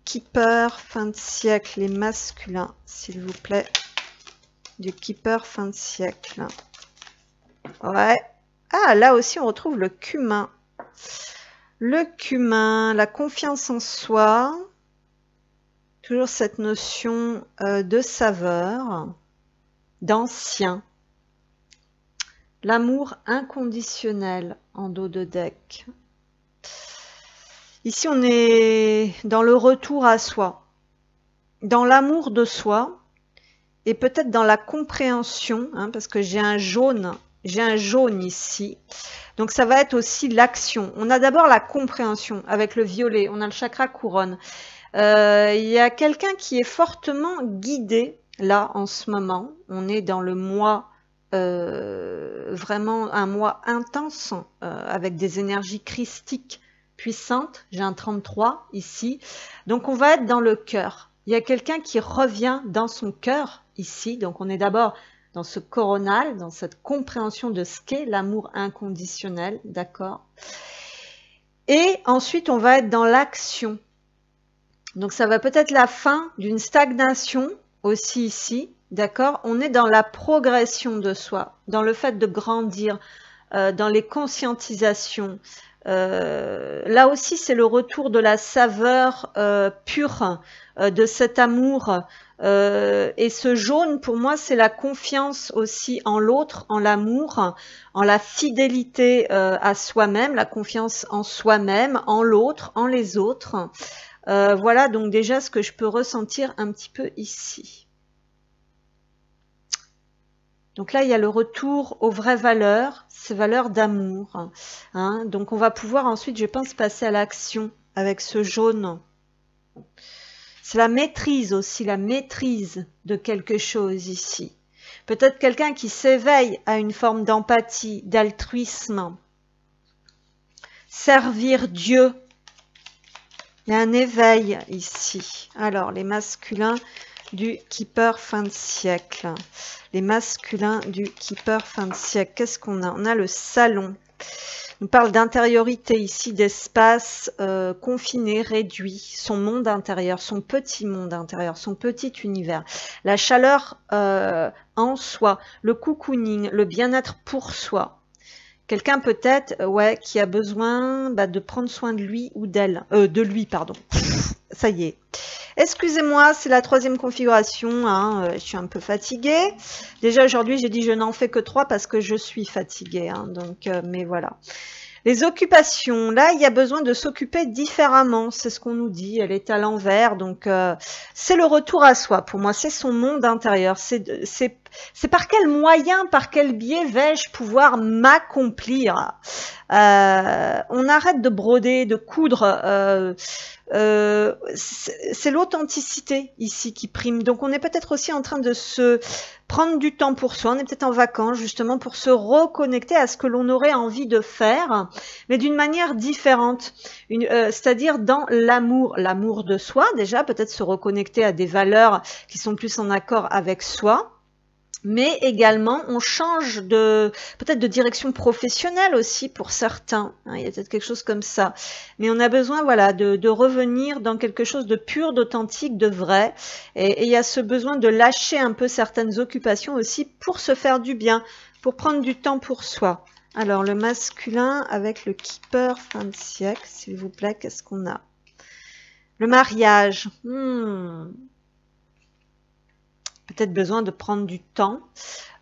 keeper, fin de siècle, les masculins, s'il vous plaît. du Keeper fin de siècle. Ouais. Ah, là aussi, on retrouve le cumin. Le cumin, la confiance en soi. Toujours cette notion de saveur, d'ancien. L'amour inconditionnel en dos de deck. Ici, on est dans le retour à soi, dans l'amour de soi et peut-être dans la compréhension, hein, parce que j'ai un jaune ici. Donc, ça va être aussi l'action. On a d'abord la compréhension avec le violet, on a le chakra couronne. Il y a quelqu'un qui est fortement guidé là en ce moment. On est dans le mois, vraiment un mois intense avec des énergies christiques puissantes. J'ai un 33 ici. Donc on va être dans le cœur. Il y a quelqu'un qui revient dans son cœur ici. Donc on est d'abord dans ce coronal, dans cette compréhension de ce qu'est l'amour inconditionnel, d'accord? Et ensuite on va être dans l'action. Donc ça va peut-être la fin d'une stagnation aussi ici, d'accord? On est dans la progression de soi, dans le fait de grandir, dans les conscientisations. Là aussi, c'est le retour de la saveur pure de cet amour. Et ce jaune, pour moi, c'est la confiance aussi en l'autre, en l'amour, en la fidélité à soi-même, la confiance en soi-même, en l'autre, en les autres. Voilà donc déjà ce que je peux ressentir un petit peu ici. Donc là, il y a le retour aux vraies valeurs, ces valeurs d'amour. Hein. Donc on va pouvoir ensuite, je pense, passer à l'action avec ce jaune. C'est la maîtrise aussi, la maîtrise de quelque chose ici. Peut-être quelqu'un qui s'éveille à une forme d'empathie, d'altruisme. Servir Dieu. Il y a un éveil ici. Alors, les masculins du Keeper fin de siècle. Les masculins du Keeper fin de siècle. Qu'est-ce qu'on a? On a le salon. On parle d'intériorité ici, d'espace confiné, réduit. Son monde intérieur, son petit monde intérieur, son petit univers. La chaleur en soi, le cocooning, le bien-être pour soi. Quelqu'un peut-être, ouais, qui a besoin de prendre soin de lui ou d'elle. De lui, pardon. Ça y est. Excusez-moi, c'est la troisième configuration. Hein, je suis un peu fatiguée. Déjà, aujourd'hui, j'ai dit je n'en fais que 3 parce que je suis fatiguée. Hein, donc, mais voilà. Les occupations, là, il y a besoin de s'occuper différemment, c'est ce qu'on nous dit, elle est à l'envers, donc c'est le retour à soi, pour moi, c'est son monde intérieur, c'est par quel moyen, par quel biais vais-je pouvoir m'accomplir. On arrête de broder, de coudre, c'est l'authenticité ici qui prime, donc on est peut-être aussi en train de se prendre du temps pour soi, on est peut-être en vacances justement pour se reconnecter à ce que l'on aurait envie de faire, mais d'une manière différente, c'est-à-dire dans l'amour, l'amour de soi déjà, peut-être se reconnecter à des valeurs qui sont plus en accord avec soi, mais également on change peut-être de direction professionnelle aussi pour certains, hein, il y a peut-être quelque chose comme ça, mais on a besoin voilà de revenir dans quelque chose de pur, d'authentique, de vrai, et il y a ce besoin de lâcher un peu certaines occupations aussi pour se faire du bien, pour prendre du temps pour soi. Alors le masculin avec le Keeper fin de siècle, s'il vous plaît, qu'est-ce qu'on a? Le mariage. Peut-être besoin de prendre du temps,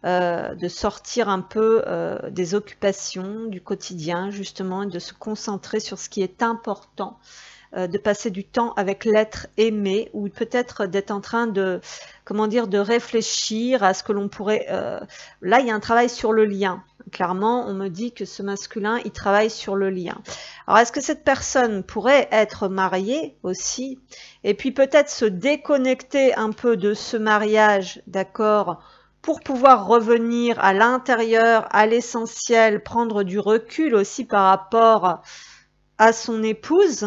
de sortir un peu des occupations du quotidien justement et de se concentrer sur ce qui est important, de passer du temps avec l'être aimé ou peut-être d'être en train de, comment dire, de réfléchir à ce que l'on pourrait... Là, il y a un travail sur le lien. Clairement, on me dit que ce masculin, il travaille sur le lien. Alors, est-ce que cette personne pourrait être mariée aussi? Et puis peut-être se déconnecter un peu de ce mariage, d'accord, pour pouvoir revenir à l'intérieur, à l'essentiel, prendre du recul aussi par rapport à son épouse.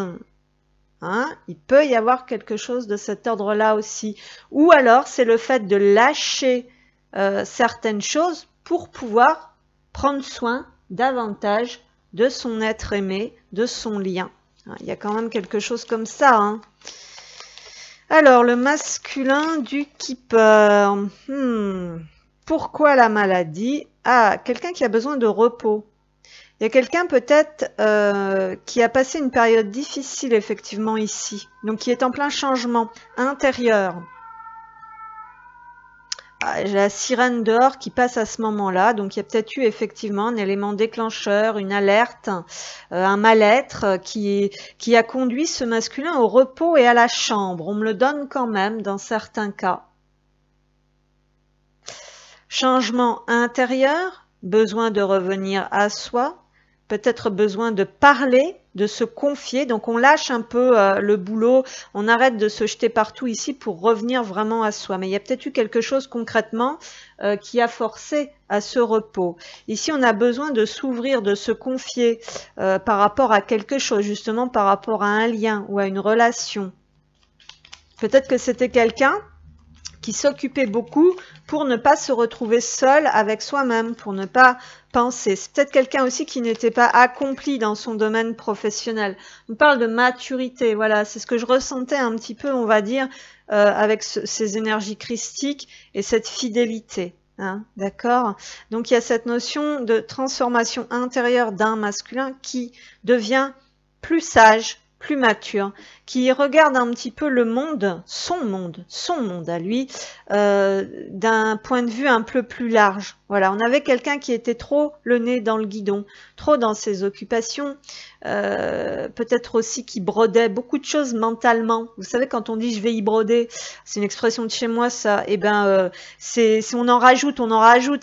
Hein, il peut y avoir quelque chose de cet ordre-là aussi. Ou alors, c'est le fait de lâcher certaines choses pour pouvoir prendre soin davantage de son être aimé, de son lien. Il y a quand même quelque chose comme ça. Hein. Alors, le masculin du Keeper. Pourquoi la maladie? Ah, quelqu'un qui a besoin de repos. Il y a quelqu'un peut-être qui a passé une période difficile effectivement ici, donc qui est en plein changement intérieur. Ah, j'ai la sirène dehors qui passe à ce moment-là, donc il y a peut-être eu effectivement un élément déclencheur, une alerte, un mal-être qui a conduit ce masculin au repos et à la chambre. On me le donne quand même dans certains cas. Changement intérieur, besoin de revenir à soi, peut-être besoin de parler, de se confier. Donc on lâche un peu le boulot, on arrête de se jeter partout ici pour revenir vraiment à soi. Mais il y a peut-être eu quelque chose concrètement qui a forcé à ce repos. Ici on a besoin de s'ouvrir, de se confier par rapport à quelque chose, justement par rapport à un lien ou à une relation. Peut-être que c'était quelqu'un qui s'occupait beaucoup pour ne pas se retrouver seul avec soi-même, pour ne pas penser. C'est peut-être quelqu'un aussi qui n'était pas accompli dans son domaine professionnel. On parle de maturité, voilà, c'est ce que je ressentais un petit peu, on va dire, avec ces énergies christiques et cette fidélité. Hein, d'accord? Donc il y a cette notion de transformation intérieure d'un masculin qui devient plus sage, plus mature, qui regarde un petit peu le monde, son monde à lui, d'un point de vue un peu plus large. Voilà, on avait quelqu'un qui était trop le nez dans le guidon, trop dans ses occupations, peut-être aussi qui brodait beaucoup de choses mentalement. Vous savez, quand on dit je vais y broder, c'est une expression de chez moi ça, et si on en rajoute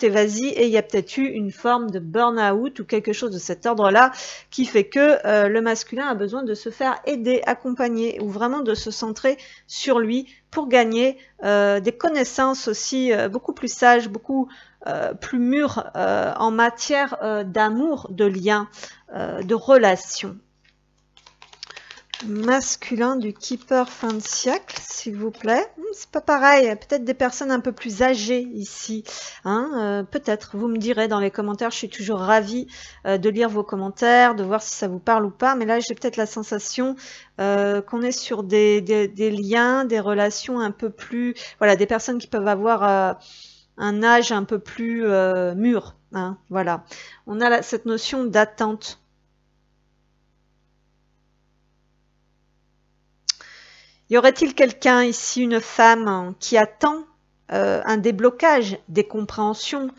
et vas-y, et il y a peut-être eu une forme de burn-out ou quelque chose de cet ordre-là qui fait que le masculin a besoin de se faire aider, accompagner ou vraiment de se centrer sur lui pour gagner des connaissances aussi beaucoup plus sages, beaucoup plus mûres en matière d'amour, de lien, de relation. Masculin du Keeper fin de siècle, s'il vous plaît. C'est pas pareil, peut-être des personnes un peu plus âgées ici. Hein, peut-être, vous me direz dans les commentaires, je suis toujours ravie de lire vos commentaires, de voir si ça vous parle ou pas. Mais là, j'ai peut-être la sensation qu'on est sur des liens, des relations un peu plus... Voilà, des personnes qui peuvent avoir un âge un peu plus mûr. Hein, voilà. On a cette notion d'attente. Y aurait-il quelqu'un ici, une femme, qui attend un déblocage, des compréhensions,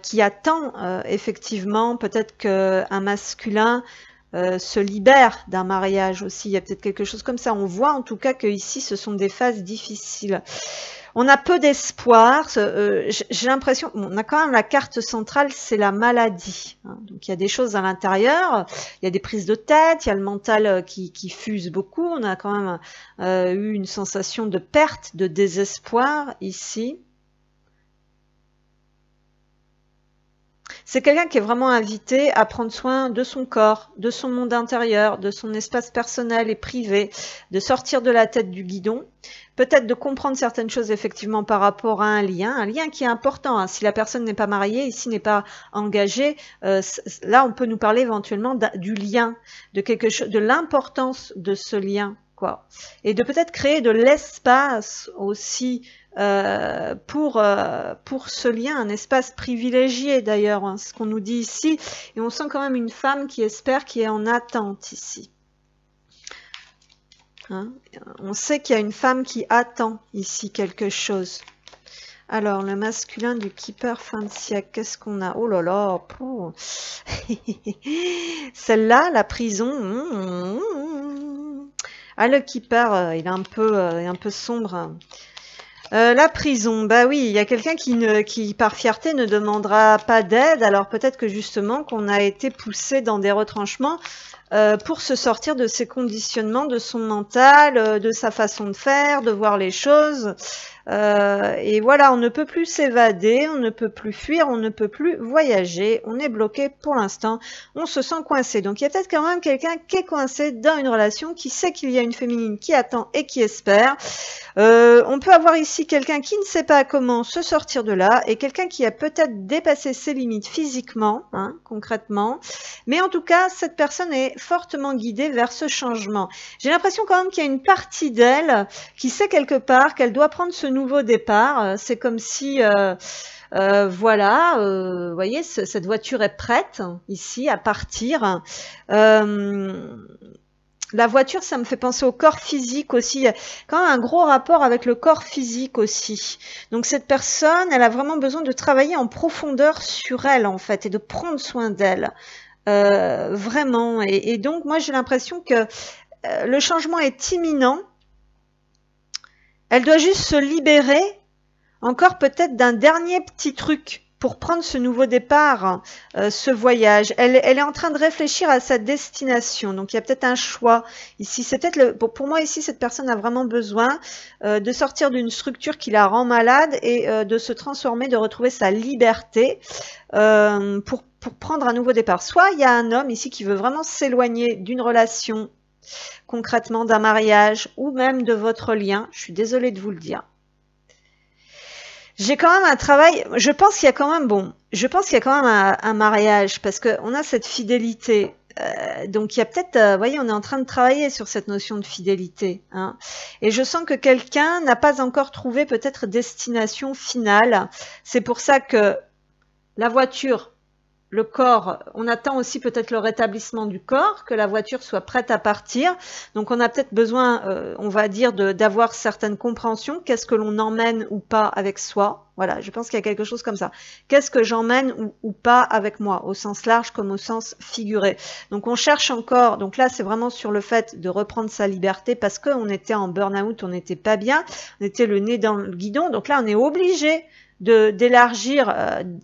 qui attend effectivement peut-être qu'un masculin se libère d'un mariage aussi. Il y a peut-être quelque chose comme ça. On voit en tout cas que ici, ce sont des phases difficiles. On a peu d'espoir. J'ai l'impression, on a quand même la carte centrale, c'est la maladie. Hein. Donc il y a des choses à l'intérieur, il y a des prises de tête, il y a le mental qui fuse beaucoup. On a quand même eu une sensation de perte, de désespoir ici. C'est quelqu'un qui est vraiment invité à prendre soin de son corps, de son monde intérieur, de son espace personnel et privé, de sortir de la tête du guidon. Peut-être de comprendre certaines choses effectivement par rapport à un lien qui est important. Hein. Si la personne n'est pas mariée, ici n'est pas engagée, là on peut nous parler éventuellement du lien, de quelque chose, de l'importance de ce lien, quoi. Et de peut-être créer de l'espace aussi pour ce lien, un espace privilégié d'ailleurs, hein, ce qu'on nous dit ici. Et on sent quand même une femme qui espère, qui est en attente ici. Hein, on sait qu'il y a une femme qui attend ici quelque chose. Alors, le masculin du Keeper fin de siècle, qu'est-ce qu'on a? Oh là là, celle-là, la prison. Ah, le Keeper, il est un peu sombre. La prison, bah oui, il y a quelqu'un qui par fierté ne demandera pas d'aide. Alors peut-être que justement qu'on a été poussé dans des retranchements pour se sortir de ses conditionnements, de son mental, de sa façon de faire, de voir les choses. Et voilà, on ne peut plus s'évader, on ne peut plus fuir, on ne peut plus voyager, on est bloqué pour l'instant, on se sent coincé. Donc il y a peut-être quand même quelqu'un qui est coincé dans une relation, qui sait qu'il y a une féminine qui attend et qui espère. On peut avoir ici quelqu'un qui ne sait pas comment se sortir de là et quelqu'un qui a peut-être dépassé ses limites physiquement, hein, concrètement. Mais en tout cas, cette personne est fortement guidée vers ce changement. J'ai l'impression quand même qu'il y a une partie d'elle qui sait quelque part qu'elle doit prendre ce nouveau départ. C'est comme si Voilà, vous voyez, cette voiture est prête ici à partir. La voiture, ça me fait penser au corps physique aussi. Il y a quand même un gros rapport avec le corps physique aussi. Donc cette personne, elle a vraiment besoin de travailler en profondeur sur elle en fait et de prendre soin d'elle. Vraiment. Et donc moi j'ai l'impression que le changement est imminent. Elle doit juste se libérer encore peut-être d'un dernier petit truc pour prendre ce nouveau départ, ce voyage. Elle est en train de réfléchir à sa destination. Donc, il y a peut-être un choix ici. C'est peut-être pour moi ici, cette personne a vraiment besoin de sortir d'une structure qui la rend malade et de se transformer, de retrouver sa liberté pour prendre un nouveau départ. Soit il y a un homme ici qui veut vraiment s'éloigner d'une relation, concrètement d'un mariage ou même de votre lien. Je suis désolée de vous le dire. J'ai quand même un travail, je pense qu'il y a quand même, un mariage parce qu'on a cette fidélité. Donc il y a peut-être, vous voyez, on est en train de travailler sur cette notion de fidélité. Hein. Et je sens que quelqu'un n'a pas encore trouvé peut-être destination finale. C'est pour ça que la voiture, le corps, on attend aussi peut-être le rétablissement du corps, que la voiture soit prête à partir. Donc on a peut-être besoin, on va dire, d'avoir certaines compréhensions. Qu'est-ce que l'on emmène ou pas avec soi? Voilà, je pense qu'il y a quelque chose comme ça. Qu'est-ce que j'emmène ou pas avec moi, au sens large comme au sens figuré. Donc on cherche encore, donc là c'est vraiment sur le fait de reprendre sa liberté parce qu'on était en burn-out, on n'était pas bien, on était le nez dans le guidon. Donc là on est obligé d'élargir,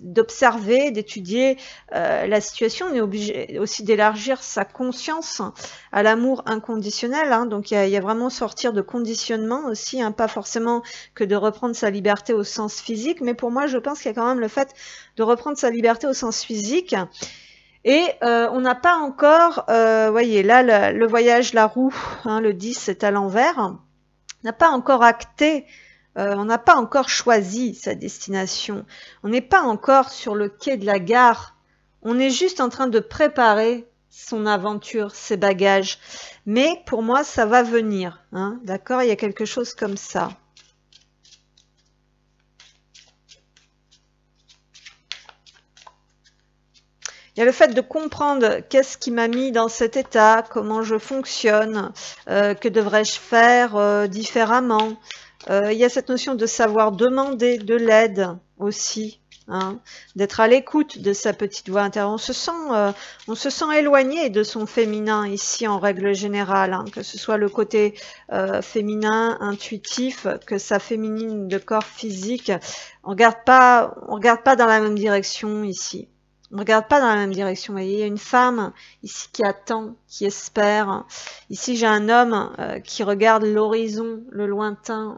d'observer, d'étudier la situation. On est obligé aussi d'élargir sa conscience à l'amour inconditionnel. Hein. Donc il y a vraiment sortir de conditionnement aussi, hein, pas forcément que de reprendre sa liberté au sens physique, mais pour moi je pense qu'il y a quand même le fait de reprendre sa liberté au sens physique. Et on n'a pas encore, voyez là le voyage, la roue, hein, le 10 est à l'envers, n'a pas encore acté. On n'a pas encore choisi sa destination. On n'est pas encore sur le quai de la gare. On est juste en train de préparer son aventure, ses bagages. Mais pour moi, ça va venir. Hein, d'accord? Il y a quelque chose comme ça. Il y a le fait de comprendre qu'est-ce qui m'a mis dans cet état, comment je fonctionne, que devrais-je faire différemment. Il y a cette notion de savoir demander de l'aide aussi, hein, d'être à l'écoute de sa petite voix intérieure. On se sent éloigné de son féminin ici en règle générale, hein, que ce soit le côté féminin, intuitif, que sa féminine de corps physique. On regarde pas dans la même direction ici. On ne regarde pas dans la même direction. Vous voyez, il y a une femme ici qui attend, qui espère. Ici, j'ai un homme qui regarde l'horizon, le lointain,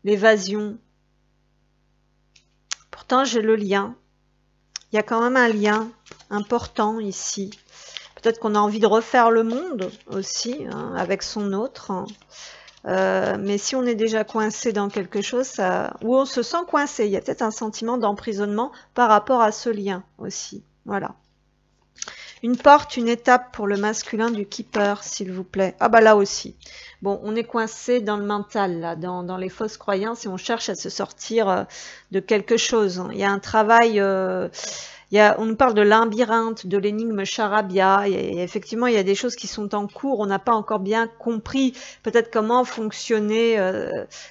l'évasion. Pourtant, j'ai le lien. Il y a quand même un lien important ici. Peut-être qu'on a envie de refaire le monde aussi, hein, avec son autre. Mais si on est déjà coincé dans quelque chose, ou on se sent coincé, il y a peut-être un sentiment d'emprisonnement par rapport à ce lien aussi. Voilà. Une porte, une étape pour le masculin du keeper, s'il vous plaît. Ah bah là aussi. Bon, on est coincé dans le mental, là, dans les fausses croyances et on cherche à se sortir de quelque chose. Il y a un travail... on nous parle de labyrinthe, de l'énigme charabia, et effectivement il y a des choses qui sont en cours, on n'a pas encore bien compris peut-être comment fonctionnait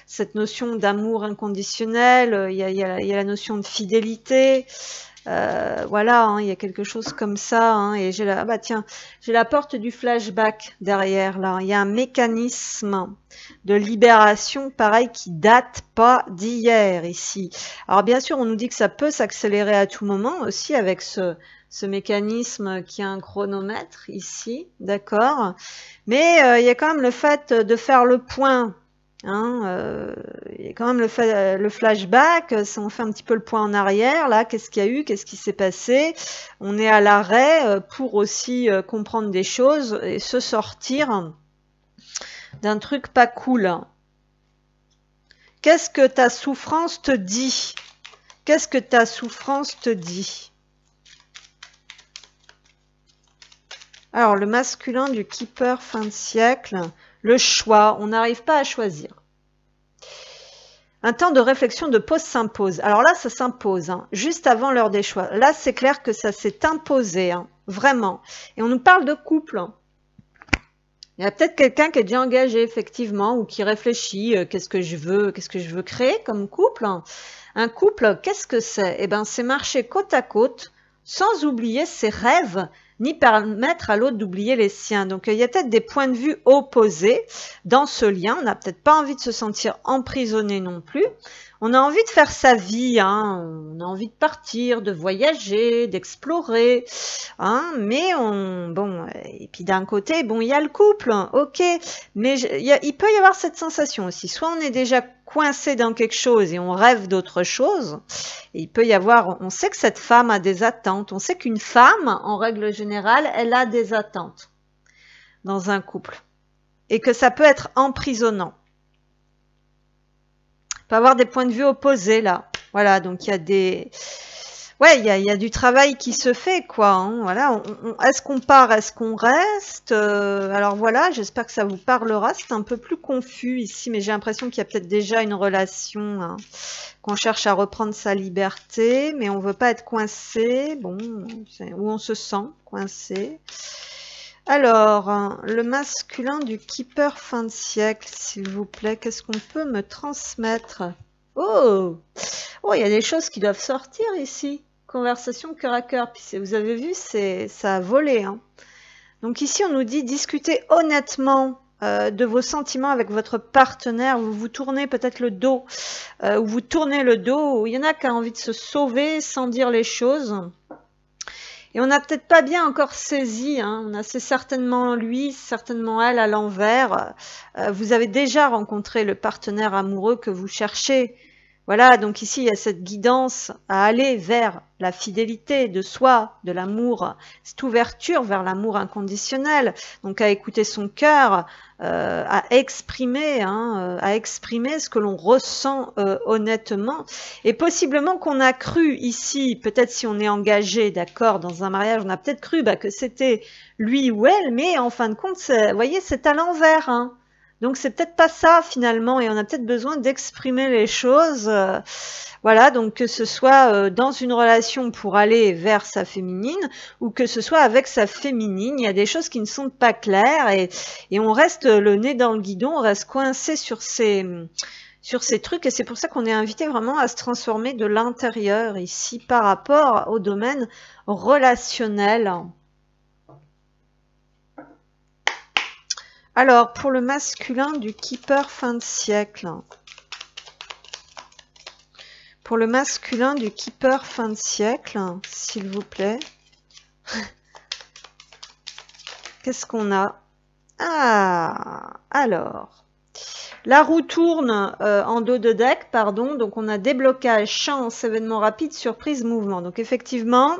cette notion d'amour inconditionnel, il y a la notion de fidélité, voilà, hein, il y a quelque chose comme ça, hein, et j'ai la porte du flashback derrière là, il y a un mécanisme de libération pareil qui date pas d'hier ici. Alors bien sûr on nous dit que ça peut s'accélérer à tout moment aussi avec ce mécanisme qui a un chronomètre ici, d'accord, mais il y a quand même le fait de faire le point. Hein, il y a quand même le flashback, on fait un petit peu le point en arrière, là, qu'est-ce qu'il y a eu, qu'est-ce qui s'est passé, on est à l'arrêt pour aussi comprendre des choses et se sortir d'un truc pas cool. Qu'est-ce que ta souffrance te dit? Qu'est-ce que ta souffrance te dit? Alors, le masculin du keeper fin de siècle, le choix, on n'arrive pas à choisir. Un temps de réflexion, de pause s'impose. Alors là, ça s'impose, hein, juste avant l'heure des choix. Là, c'est clair que ça s'est imposé, hein, vraiment. Et on nous parle de couple. Il y a peut-être quelqu'un qui est déjà engagé, effectivement, ou qui réfléchit, qu'est-ce que je veux créer comme couple. Un couple, qu'est-ce que c'est? Eh bien, c'est marcher côte à côte, sans oublier ses rêves, ni permettre à l'autre d'oublier les siens. Donc, il y a peut-être des points de vue opposés dans ce lien. On n'a peut-être pas envie de se sentir emprisonné non plus. On a envie de faire sa vie, hein. On a envie de partir, de voyager, d'explorer, hein. Mais bon, et puis d'un côté, bon, il y a le couple, ok, mais il peut y avoir cette sensation aussi. Soit on est déjà coincé dans quelque chose et on rêve d'autre chose. Et il peut y avoir, on sait que cette femme a des attentes. On sait qu'une femme, en règle générale, elle a des attentes dans un couple. Et que ça peut être emprisonnant. Il peut y avoir des points de vue opposés là. Voilà, donc il y a des... Ouais, il y a du travail qui se fait, quoi. Hein, voilà, est-ce qu'on part, est-ce qu'on reste? Alors voilà, j'espère que ça vous parlera. C'est un peu plus confus ici, mais j'ai l'impression qu'il y a peut-être déjà une relation, hein, qu'on cherche à reprendre sa liberté, mais on veut pas être coincé. Bon, où on se sent coincé. Alors, le masculin du keeper fin de siècle, s'il vous plaît, qu'est-ce qu'on peut me transmettre? Oh, oh, il y a des choses qui doivent sortir ici. Conversation cœur à cœur. Puis vous avez vu, ça a volé. Hein. Donc ici, on nous dit discuter honnêtement de vos sentiments avec votre partenaire. Vous vous tournez peut-être le dos, ou vous tournez le dos. Ou il y en a qui a envie de se sauver sans dire les choses. Et on n'a peut-être pas bien encore saisi, hein, on a c'est certainement lui, certainement elle à l'envers. Vous avez déjà rencontré le partenaire amoureux que vous cherchez. Voilà, donc ici il y a cette guidance à aller vers la fidélité de soi, de l'amour, cette ouverture vers l'amour inconditionnel, donc à écouter son cœur, à exprimer ce que l'on ressent honnêtement, et possiblement qu'on a cru ici, peut-être si on est engagé, d'accord, dans un mariage, on a peut-être cru que c'était lui ou elle, mais en fin de compte, vous voyez, c'est à l'envers, hein. Donc c'est peut-être pas ça finalement, et on a peut-être besoin d'exprimer les choses. Voilà, donc que ce soit dans une relation pour aller vers sa féminine, ou que ce soit avec sa féminine, il y a des choses qui ne sont pas claires, et on reste le nez dans le guidon, on reste coincé sur ces trucs, et c'est pour ça qu'on est invité vraiment à se transformer de l'intérieur ici par rapport au domaine relationnel. Alors, pour le masculin du keeper fin de siècle. Pour le masculin du keeper fin de siècle, s'il vous plaît. Qu'est-ce qu'on a? Ah, alors. La roue tourne en dos de deck, pardon. Donc, on a déblocage, chance, événement rapide, surprise, mouvement. Donc, effectivement...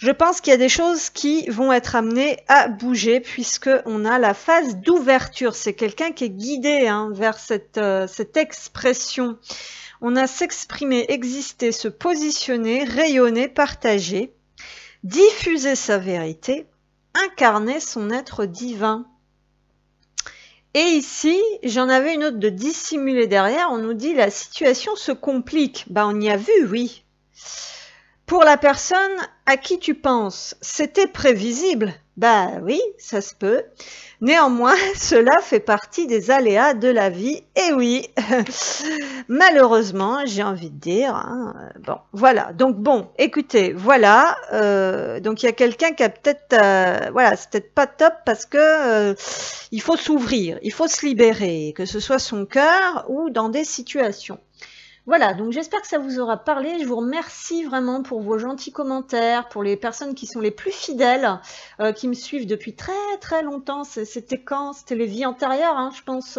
Je pense qu'il y a des choses qui vont être amenées à bouger puisque on a la phase d'ouverture. C'est quelqu'un qui est guidé vers cette expression. On a s'exprimer, exister, se positionner, rayonner, partager, diffuser sa vérité, incarner son être divin. Et ici, j'en avais une autre de dissimuler derrière. On nous dit la situation se complique. On y a vu, oui. Pour la personne à qui tu penses, c'était prévisible. Oui, ça se peut. Néanmoins, cela fait partie des aléas de la vie. Et oui, malheureusement, j'ai envie de dire. Hein, bon, voilà. Donc bon, écoutez, voilà. Donc il y a quelqu'un qui a peut-être, voilà, c'est peut-être pas top parce que il faut s'ouvrir, il faut se libérer, que ce soit son cœur ou dans des situations. Voilà, donc j'espère que ça vous aura parlé. Je vous remercie vraiment pour vos gentils commentaires, pour les personnes qui sont les plus fidèles, qui me suivent depuis très très longtemps. C'était quand? C'était les vies antérieures, hein, je pense,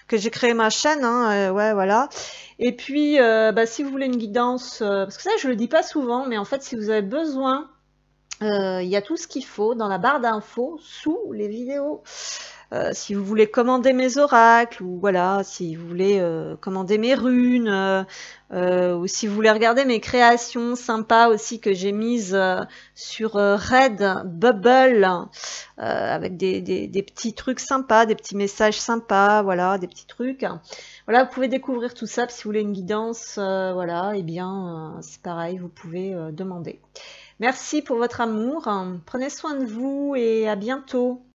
que j'ai créé ma chaîne. Hein, ouais, voilà. Et puis, si vous voulez une guidance, parce que ça, je le dis pas souvent, mais en fait, si vous avez besoin, il y a tout ce qu'il faut dans la barre d'infos sous les vidéos. Si vous voulez commander mes oracles, ou voilà, si vous voulez commander mes runes, ou si vous voulez regarder mes créations sympas aussi que j'ai mises sur Redbubble, avec des petits trucs sympas, des petits messages sympas, voilà, des petits trucs. Voilà, vous pouvez découvrir tout ça. Si vous voulez une guidance, voilà, et bien, c'est pareil, vous pouvez demander. Merci pour votre amour. Prenez soin de vous et à bientôt.